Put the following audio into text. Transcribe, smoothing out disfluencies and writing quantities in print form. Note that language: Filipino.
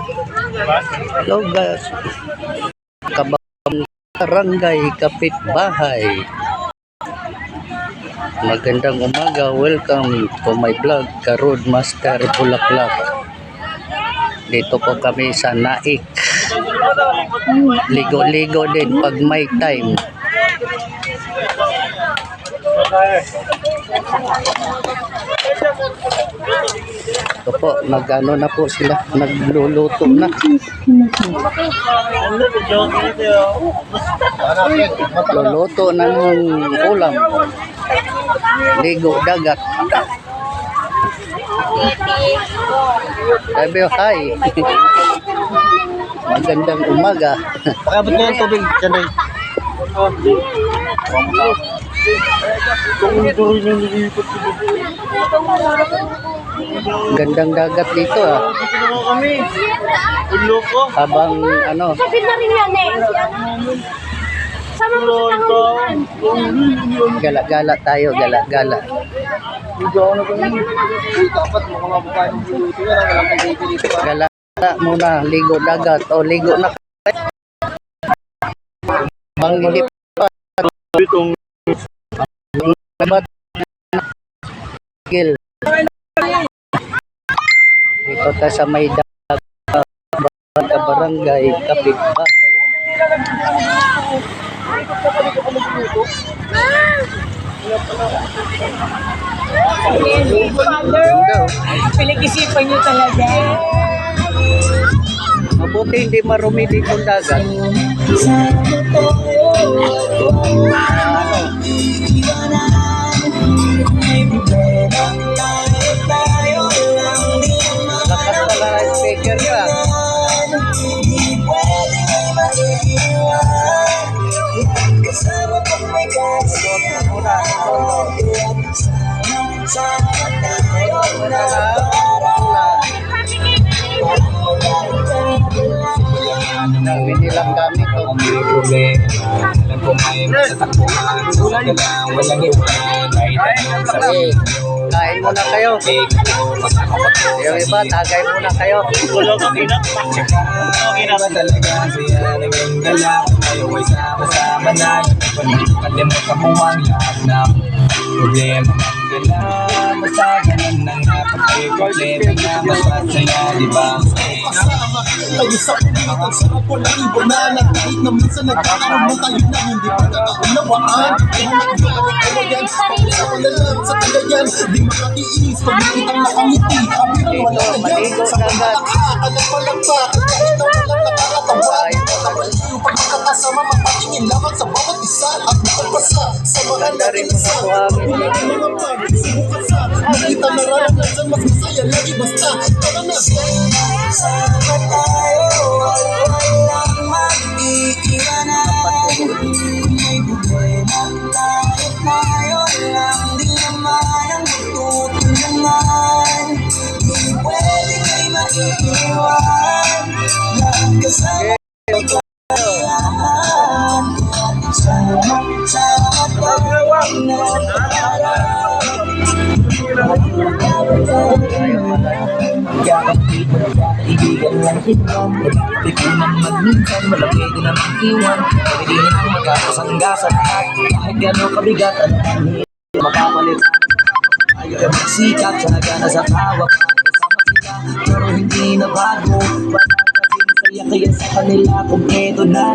Hello guys, Barangay Kapitbahay. Magandang umaga, welcome to my vlog, Ka-Road Master Bulaklak. Dito po kami sa Naik. Ligo-ligo din pag may time. Ito po, nag-ano na po sila, nagluluto na. Luluto na ng ulam. Ligo dagat. Sabi ko, hi. Magandang umaga. Pakabot na yung tubig dyan rin. Gandang dagat dito ah. Habang ano. Gala-gala tayo, gala-gala. Gala muna, ligo dagat o ligo na. Bang hindi pa dito tayo sa may dagat, Barangay Kapitbahay. Pinag-isipan nyo talaga. Mabuti hindi marumi dito ang dagat. Lakas pala na speaker ka. Binilang gamit to. Kain muna kayo. Yung iba, tagay muna kayo. Problema ng gala, masaganan ng napag-problema na masasaya, diba? Tayo sa ulitan, sarap ko lang ibonalan. Kahit na minsan nagkakaroon mo tayo na hindi pagkakaunawaan. Kaya sa palalang sa kalayan, di makatiis, pagkikitang nakangiti, kapiran wala na yan. Sa pagkakalampalagpak, kahit na walang nakakatawa. Yung pagkakasama, mapatingin lamang sa bawat isa at magpasa sa mga natin isa. Subukan sa nakita na ranasan, mas masaya lagi basta tara na. Sama tayo, walang mag-iiwanan. May problema tayo lang, di naman ang matutulungan. Di pwede kayo mag-iiwan, nagkasama tayo. Sama tayo, kaibigan lang hinom, tipunan magminsan, malaki din ang iwan. Pwede nang magkakasanggasan at kahit gano'ng kabigatan, makapalit ayaw yung magsikat, sana na sa tawa kasama sila, pero hindi na bago. Parang kasing saya kaya sa kanila kung eto na.